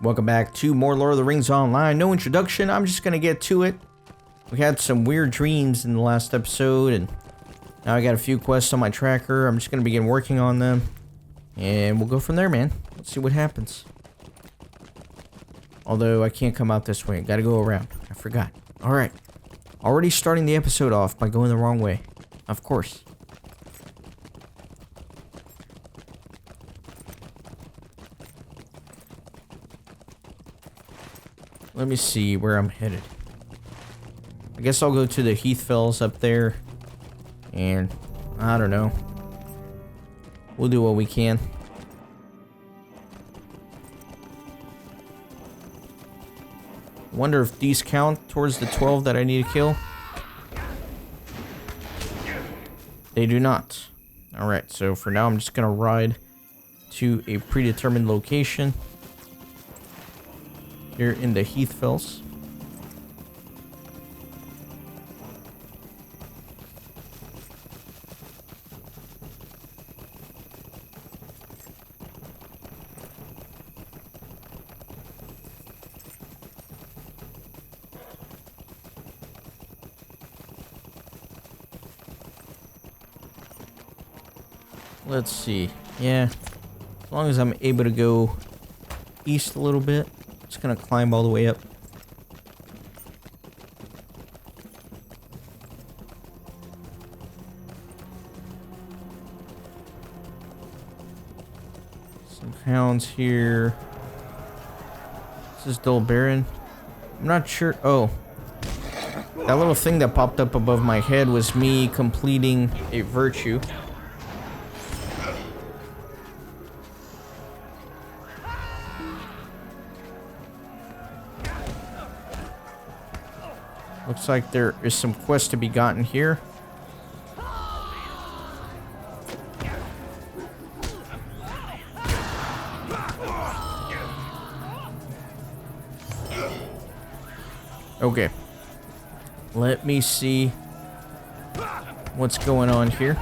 Welcome back to more Lord of the Rings Online. No introduction, I'm just gonna get to it. We had some weird dreams in the last episode, and now I got a few quests on my tracker. I'm just gonna begin working on them, and we'll go from there, man. Let's see what happens. Although, I can't come out this way. Gotta go around. I forgot. Alright. Already starting the episode off by going the wrong way. Of course. Let me see where I'm headed. I guess I'll go to the Heathfells up there. And, I don't know. We'll do what we can. Wonder if these count towards the 12 that I need to kill. They do not. Alright, so for now I'm just gonna ride to a predetermined location here in the Heathfells. Let's see. Yeah, as long as I'm able to go east a little bit. Just gonna climb all the way up. Some hounds here. This is Dole Baran. I'm not sure. Oh, that little thing that popped up above my head was me completing a virtue. Looks like there is some quest to be gotten here. Okay. Let me see what's going on here.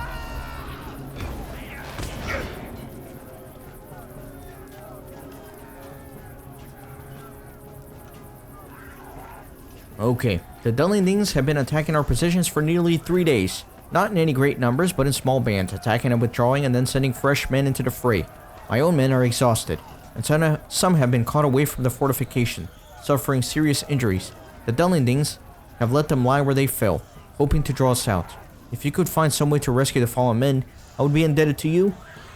Okay. The Dunlendings have been attacking our positions for nearly 3 days. Not in any great numbers, but in small bands, attacking and withdrawing and then sending fresh men into the fray. My own men are exhausted, and some have been caught away from the fortification, suffering serious injuries. The Dunlendings have let them lie where they fell, hoping to draw us out. If you could find some way to rescue the fallen men, I would be indebted to you,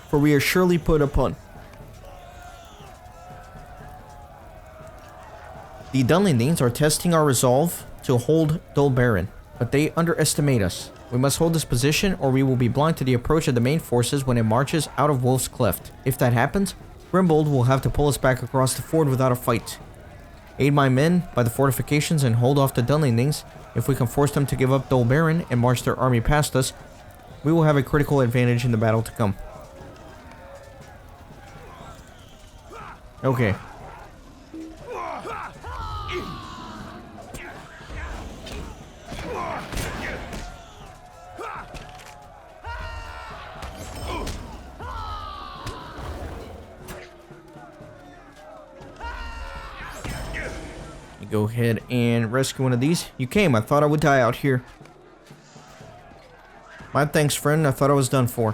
for we are surely put upon. The Dunlendings are testing our resolve to hold Dole Baran, but they underestimate us. We must hold this position or we will be blind to the approach of the main forces when it marches out of Wolf's Cleft. If that happens, Grimbold will have to pull us back across the ford without a fight. Aid my men by the fortifications and hold off the Dunlendings. If we can force them to give up Dole Baran and march their army past us, we will have a critical advantage in the battle to come. Okay. Go ahead and rescue one of these. You came. I thought I would die out here. My thanks, friend. I thought I was done for.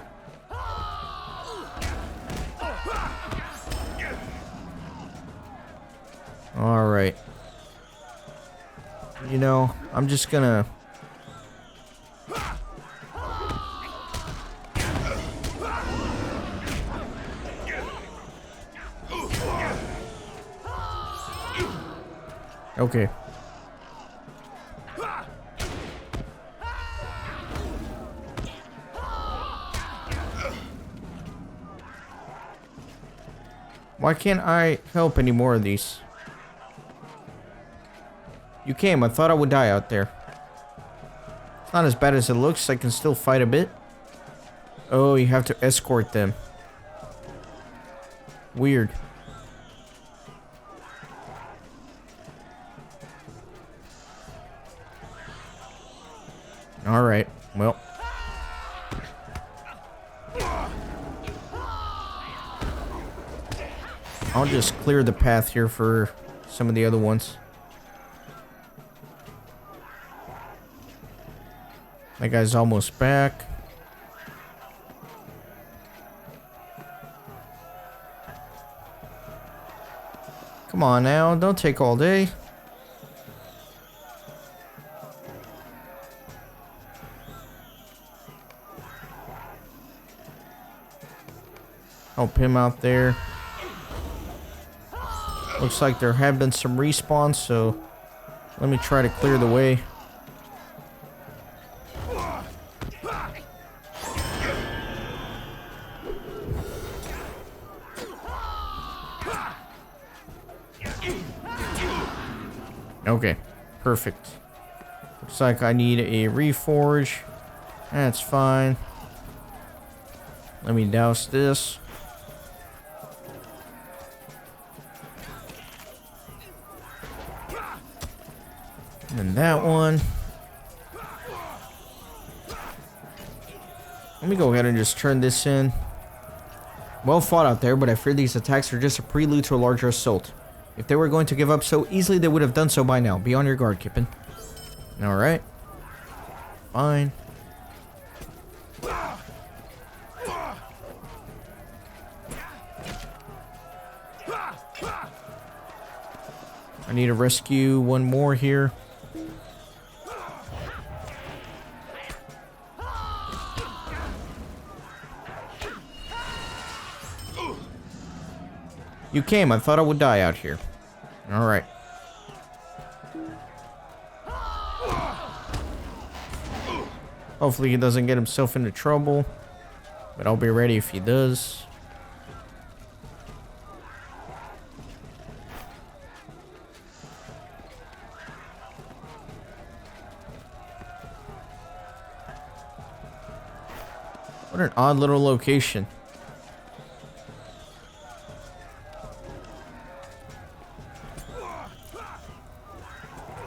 Alright. You know, I'm just gonna... Okay. Why can't I help any more of these? You came. I thought I would die out there. It's not as bad as it looks. I can still fight a bit. Oh, you have to escort them. Weird. Alright, well. I'll just clear the path here for some of the other ones. That guy's almost back. Come on now, don't take all day. Help him out there. Looks like there have been some respawns, so let me try to clear the way. Okay, perfect. Looks like I need a reforge. That's fine. Let me douse this. And that one. Let me go ahead and just turn this in. Well fought out there, but I fear these attacks are just a prelude to a larger assault. If they were going to give up so easily, they would have done so by now. Be on your guard, Kippen. Alright. Fine. I need to rescue one more here. You came. I thought I would die out here. Alright. Hopefully he doesn't get himself into trouble. But I'll be ready if he does. What an odd little location.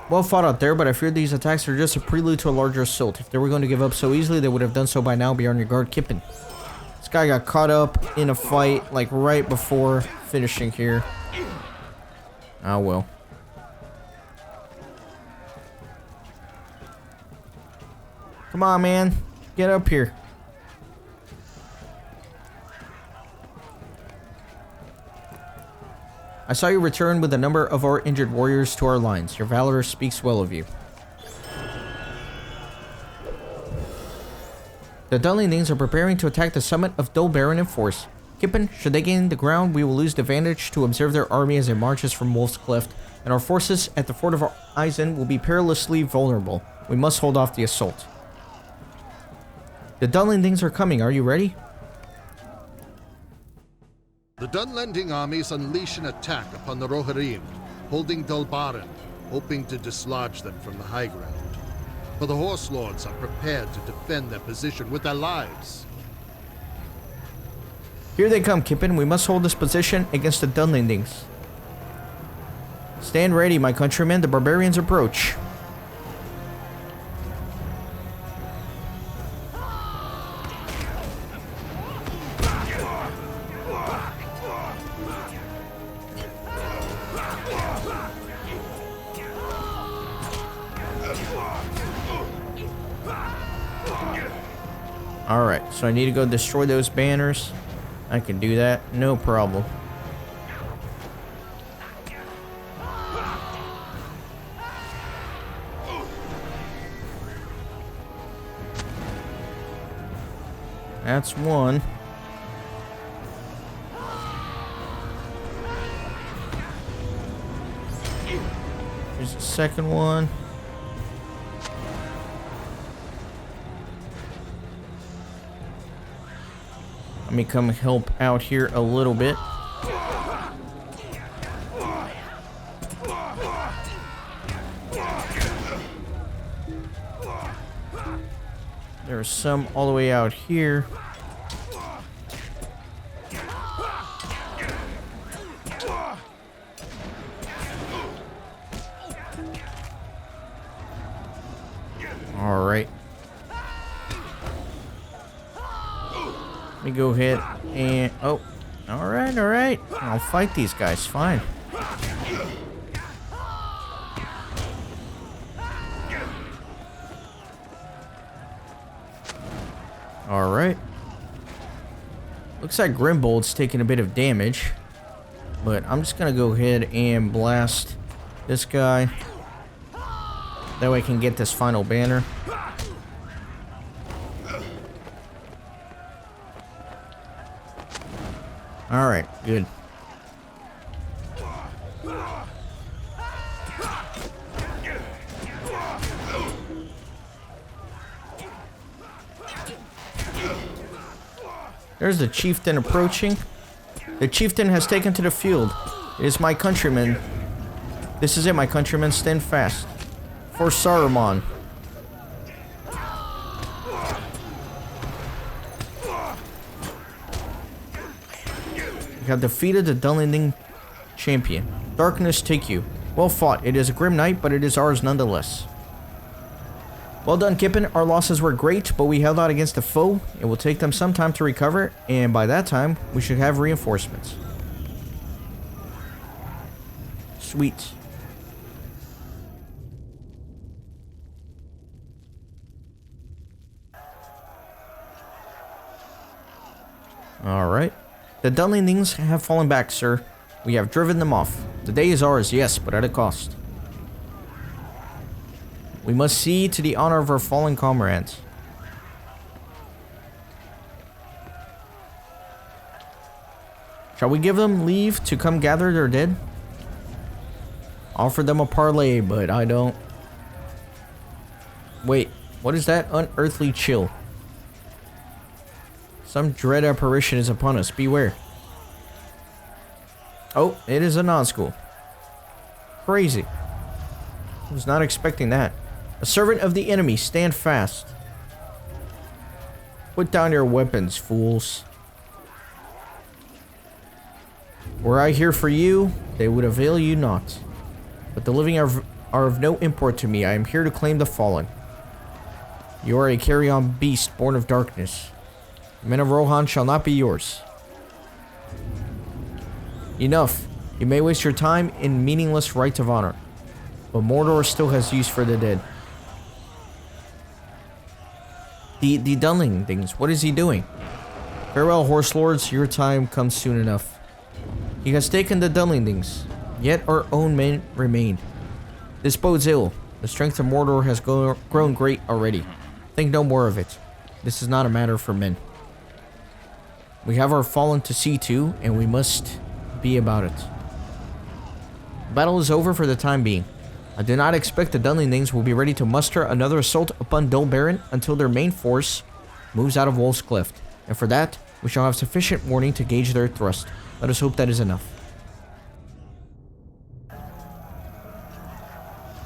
Well fought out there, but I fear these attacks are just a prelude to a larger assault. If they were going to give up so easily, they would have done so by now. Be on your guard, Kippen. This guy got caught up in a fight, like, right before finishing here. Oh, well. Come on, man. Get up here. I saw you return with a number of our injured warriors to our lines. Your valor speaks well of you. The Dunlendings are preparing to attack the summit of Dole Baran in force. Kippen, should they gain the ground, we will lose the advantage to observe their army as it marches from Wolf's Cliff, and our forces at the fort of Eisen will be perilously vulnerable. We must hold off the assault. The Dunlendings are coming. Are you ready? The Dunlending armies unleash an attack upon the Rohirrim, holding Dole Baran, hoping to dislodge them from the high ground. But the Horse Lords are prepared to defend their position with their lives. Here they come, Kippen. We must hold this position against the Dunlendings. Stand ready, my countrymen. The barbarians approach. Alright, so I need to go destroy those banners. I can do that, no problem. That's one. Here's the second one. Let me come help out here a little bit. There's some all the way out here. All right. Let me go ahead and... Oh, Alright, alright. I'll fight these guys, fine. Alright. Looks like Grimbold's taking a bit of damage. But I'm just gonna go ahead and blast this guy. That way I can get this final banner. Alright, good. There's the chieftain approaching. The chieftain has taken to the field. It is my countrymen. This is it, my countrymen. Stand fast. For Saruman. You have defeated the Dunlending champion. Darkness take you. Well fought. It is a grim night, but it is ours nonetheless. Well done, Kippen. Our losses were great, but we held out against the foe. It will take them some time to recover, and by that time, we should have reinforcements. Sweet. Alright. The Dunlendings have fallen back, sir. We have driven them off. The day is ours, yes, but at a cost. We must see to the honor of our fallen comrades. Shall we give them leave to come gather their dead? Offer them a parlay, but I don't. Wait, what is that unearthly chill? Some dread apparition is upon us. Beware. Oh, it is a Nazgûl. Crazy. I was not expecting that. A servant of the enemy, stand fast. Put down your weapons, fools. Were I here for you, they would avail you not. But the living are of no import to me. I am here to claim the fallen. You are a carrion beast born of darkness. The men of Rohan shall not be yours. Enough. You may waste your time in meaningless rites of honor. But Mordor still has use for the dead. The Dunlendings, what is he doing? Farewell, horse lords, your time comes soon enough. He has taken the Dunlendings, yet our own men remain. This bodes ill. The strength of Mordor has grown great already. Think no more of it. This is not a matter for men. We have our fallen to see to, and we must be about it. The battle is over for the time being. I do not expect the Dunlendings will be ready to muster another assault upon Dole Baran until their main force moves out of Wolf's Cliff. And for that, we shall have sufficient warning to gauge their thrust. Let us hope that is enough.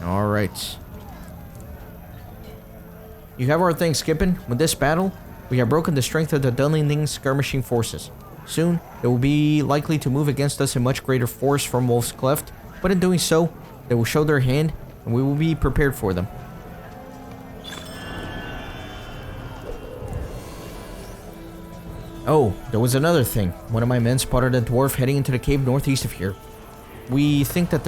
Alright. You have our thanks, Skippin. With this battle, we have broken the strength of the Dunlending skirmishing forces. Soon, they will be likely to move against us in much greater force from Wolf's Cleft, but in doing so, they will show their hand, and we will be prepared for them. Oh, there was another thing. One of my men spotted a dwarf heading into the cave northeast of here. We think that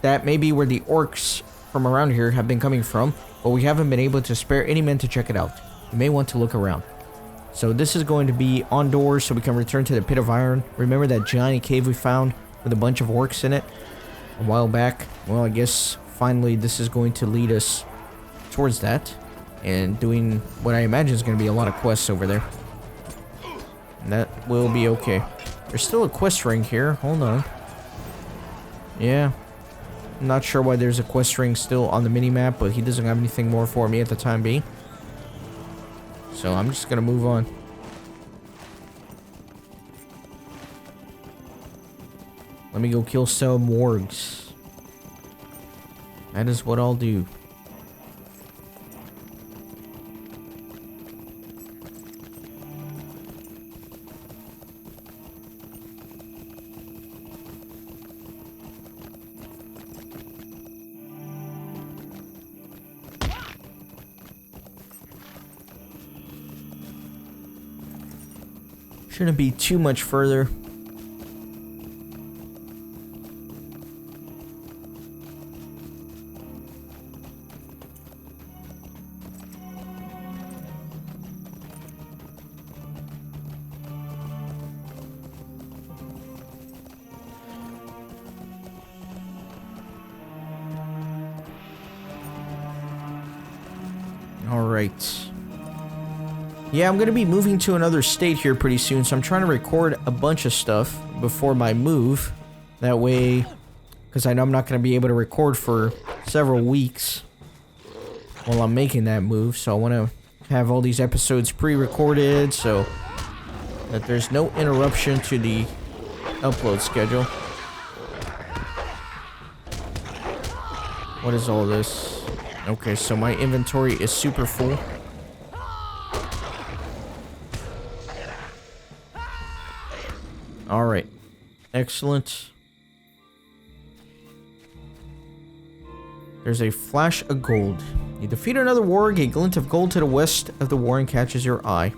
that may be where the orcs from around here have been coming from, but we haven't been able to spare any men to check it out. You may want to look around. So this is going to be on doors so we can return to the Pit of Iron. Remember that giant cave we found with a bunch of orcs in it a while back? Well, I guess finally this is going to lead us towards that and doing what I imagine is going to be a lot of quests over there. And that will be okay. There's still a quest ring here. Hold on. Yeah. I'm not sure why there's a quest ring still on the minimap, but he doesn't have anything more for me at the time being. So I'm just gonna move on. Let me go kill some wargs. That is what I'll do. Shouldn't be too much further. Alright. Yeah, I'm going to be moving to another state here pretty soon, so I'm trying to record a bunch of stuff before my move. That way, because I know I'm not going to be able to record for several weeks while I'm making that move, so I want to have all these episodes pre-recorded so that there's no interruption to the upload schedule. What is all this? Okay, so my inventory is super full. Alright. Excellent. There's a flash of gold. You defeat another warg, a glint of gold to the west of the warren catches your eye.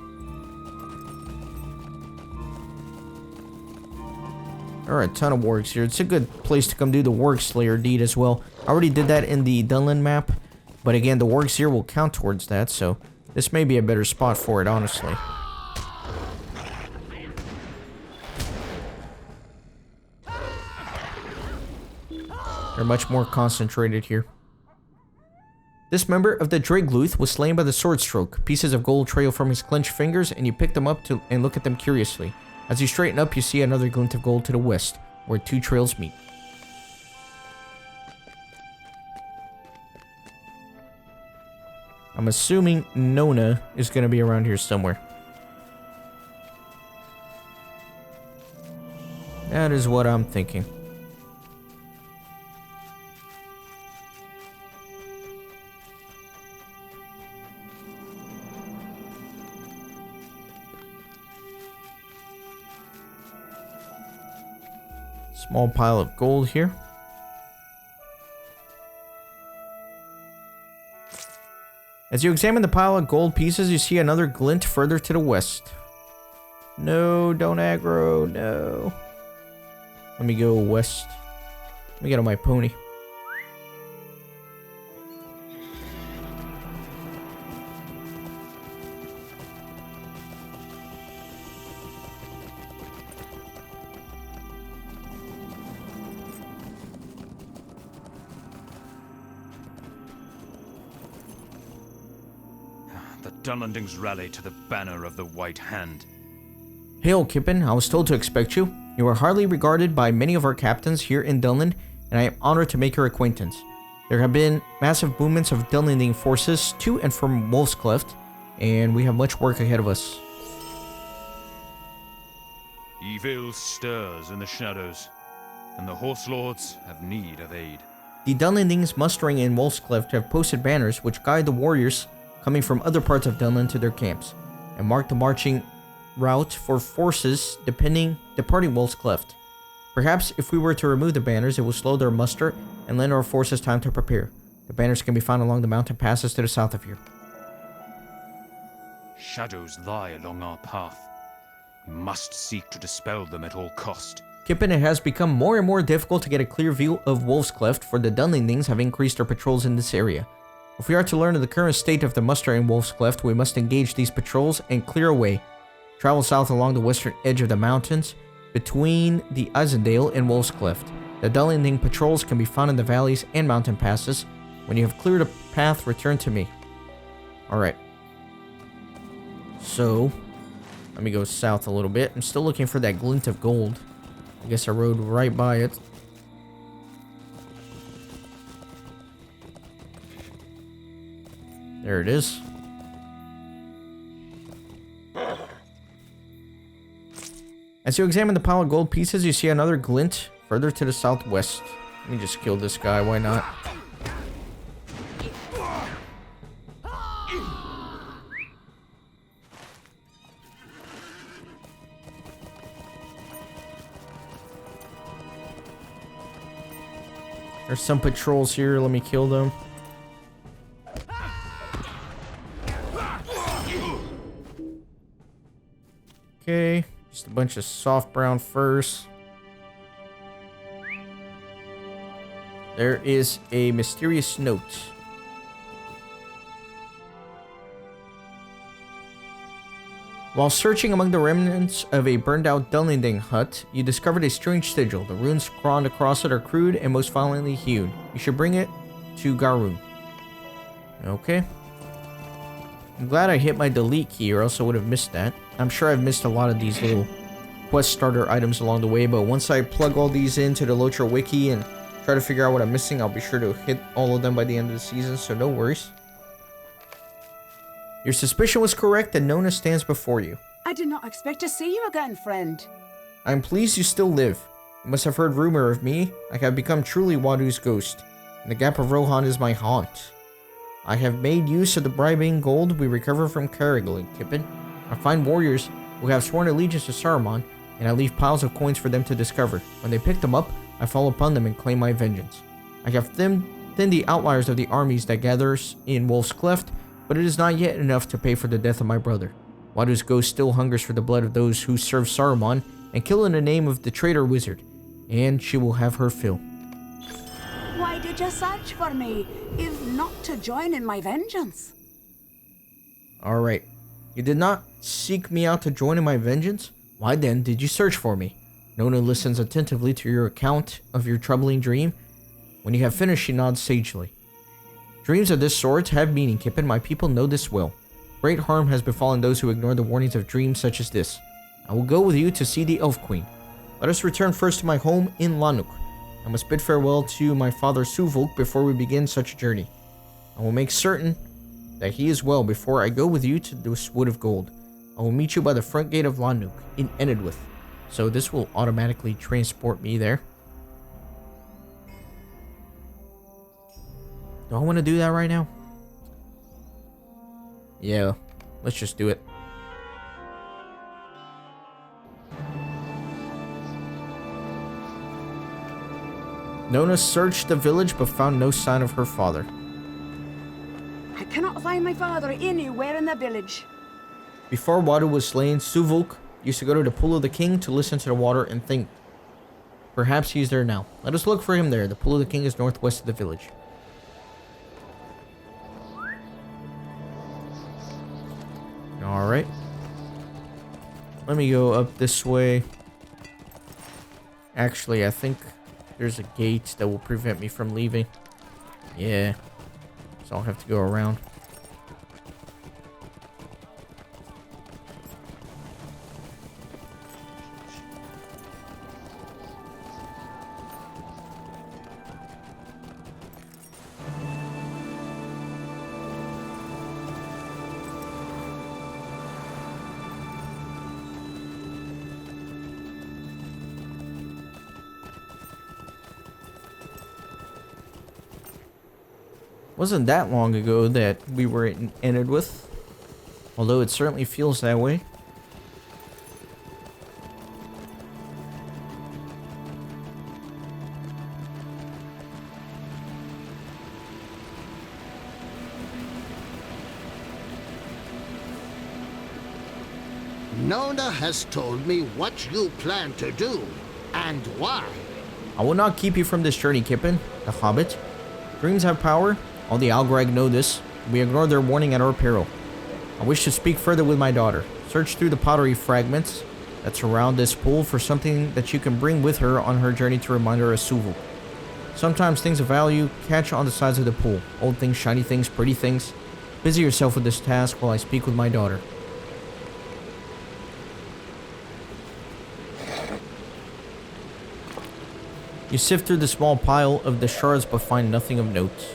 There are a ton of wargs here. It's a good place to come do the Warg Slayer deed as well. I already did that in the Dunland map. But again, the wargs here will count towards that, so this may be a better spot for it, honestly. They're much more concentrated here. This member of the Dragluth was slain by the sword stroke. Pieces of gold trail from his clenched fingers, and you pick them up and look at them curiously. As you straighten up, you see another glint of gold to the west, where two trails meet. I'm assuming Nonna is going to be around here somewhere. That is what I'm thinking. Small pile of gold here. As you examine the pile of gold pieces, you see another glint further to the west. No, don't aggro, no. Let me go west. Let me get on my pony. Dunlendings rally to the banner of the White Hand. Hail, Kippen. I was told to expect you. You are highly regarded by many of our captains here in Dunland, and I am honored to make your acquaintance. There have been massive movements of Dunlending forces to and from Wolf's Cleft, and we have much work ahead of us. Evil stirs in the shadows, and the Horse Lords have need of aid. The Dunlendings mustering in Wolf's Cleft have posted banners which guide the warriors coming from other parts of Dunland to their camps, and mark the marching route for forces departing Wolf's Cleft. Perhaps if we were to remove the banners, it will slow their muster and lend our forces time to prepare. The banners can be found along the mountain passes to the south of here. Shadows lie along our path. We must seek to dispel them at all cost. Kippen, it has become more and more difficult to get a clear view of Wolf's Cleft, for the Dunlendings have increased their patrols in this area. If we are to learn of the current state of the muster in Wolf's Cleft, we must engage these patrols and clear a way. Travel south along the western edge of the mountains, between the Isendale and Wolf's Cleft. The Dunlending patrols can be found in the valleys and mountain passes. When you have cleared a path, return to me. Alright. So, let me go south a little bit. I'm still looking for that glint of gold. I guess I rode right by it. There it is. As you examine the pile of gold pieces, you see another glint further to the southwest. Let me just kill this guy, why not? There's some patrols here, let me kill them. Okay, Just a bunch of soft brown furs. There is a mysterious note. While searching among the remnants of a burned-out Dunlending hut, you discovered a strange sigil. The runes scrawled across it are crude and most violently hued. You should bring it to Garun. Okay. I'm glad I hit my delete key, or else I would have missed that. I'm sure I've missed a lot of these little quest starter items along the way, but once I plug all these into the LOTRO wiki and try to figure out what I'm missing, I'll be sure to hit all of them by the end of the season, so no worries. Your suspicion was correct, and Nonna stands before you. I did not expect to see you again, friend. I am pleased you still live. You must have heard rumor of me. I have become truly Wadu's ghost, and the Gap of Rohan is my haunt. I have made use of the bribing gold we recover from Carrigal and Kippen. I find warriors who have sworn allegiance to Saruman, and I leave piles of coins for them to discover. When they pick them up, I fall upon them and claim my vengeance. I have thinned the outliers of the armies that gathers in Wolf's Cleft, but it is not yet enough to pay for the death of my brother. Wadu's ghost still hungers for the blood of those who serve Saruman and kill in the name of the traitor wizard, and she will have her fill. Why did you search for me, if not to join in my vengeance? Alright. You did not seek me out to join in my vengeance? Why then did you search for me? Nonna listens attentively to your account of your troubling dream. When you have finished, she nods sagely. Dreams of this sort have meaning, Kippen. My people know this well. Great harm has befallen those who ignore the warnings of dreams such as this. I will go with you to see the Elf Queen. Let us return first to my home in Lanuk. I must bid farewell to my father Suvulk before we begin such a journey. I will make certain that he is well before I go with you to this Wood of Gold. I will meet you by the front gate of Lanuk in Enedwith. So this will automatically transport me there. Do I want to do that right now? Yeah, let's just do it. Nonna searched the village but found no sign of her father. I cannot find my father anywhere in the village. Before Wadu was slain, Suvulk used to go to the Pool of the King to listen to the water and think. Perhaps he's there now. Let us look for him there. The Pool of the King is northwest of the village. Alright. Let me go up this way. Actually, I think there's a gate that will prevent me from leaving. Yeah. So I'll have to go around. Wasn't that long ago that we were in Enedwith, although it certainly feels that way. Nonna has told me what you plan to do, and why. I will not keep you from this journey, Kippen, the Hobbit. Dreams have power. All the Algrag know this. We ignore their warning at our peril. I wish to speak further with my daughter. Search through the pottery fragments that surround this pool for something that you can bring with her on her journey to remind her of Suvulk. Sometimes things of value catch on the sides of the pool. Old things, shiny things, pretty things. Busy yourself with this task while I speak with my daughter. You sift through the small pile of the shards but find nothing of note.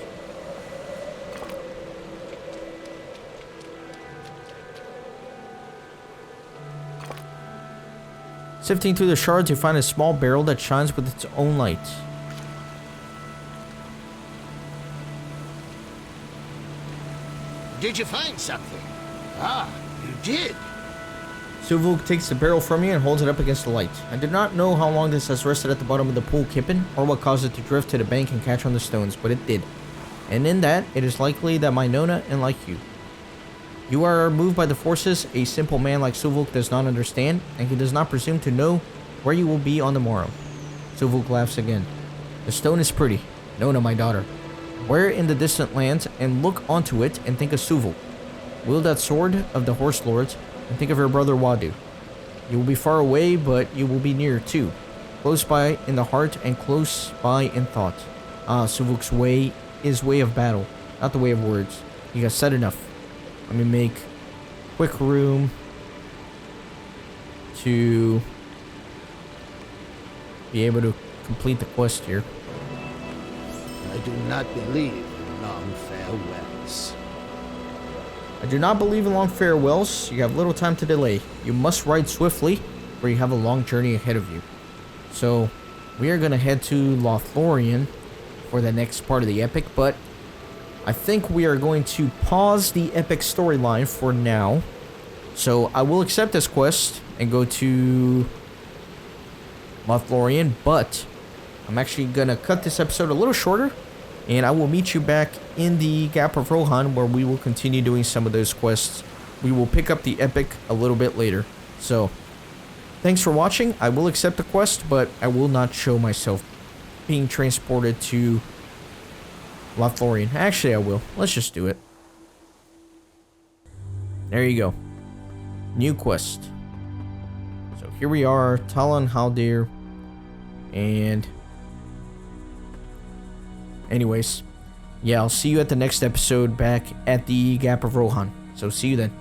Sifting through the shards, you find a small barrel that shines with its own light. Did you find something? Ah, you did. Suvulk takes the barrel from you and holds it up against the light. I do not know how long this has rested at the bottom of the pool, Kippen, or what caused it to drift to the bank and catch on the stones, but it did. And in that, it is likely that my Nonna and like you You are moved by the forces a simple man like Suvuk does not understand, and he does not presume to know where you will be on the morrow. Suvuk laughs again. The stone is pretty. Nonna, my daughter. Wear it in the distant lands and look onto it and think of Suvuk. Wield that sword of the horse lords and think of your brother Wadu. You will be far away, but you will be near too. Close by in the heart and close by in thought. Suvuk's way is way of battle, not the way of words. You have said enough. Let me make quick room to be able to complete the quest here. I do not believe in long farewells. I do not believe in long farewells. You have little time to delay. You must ride swiftly, for you have a long journey ahead of you. So, we are going to head to Lothlorien for the next part of the epic, but I think we are going to pause the epic storyline for now. So, I will accept this quest and go to Lothlorien, but I'm actually going to cut this episode a little shorter, and I will meet you back in the Gap of Rohan, where we will continue doing some of those quests. We will pick up the epic a little bit later. So, thanks for watching. I will accept the quest, but I will not show myself being transported to Lothlorien. Actually, I will. Let's just do it. There you go. New quest. So here we are, Talon Haldir, and anyways, yeah, I'll see you at the next episode back at the Gap of Rohan. So see you then.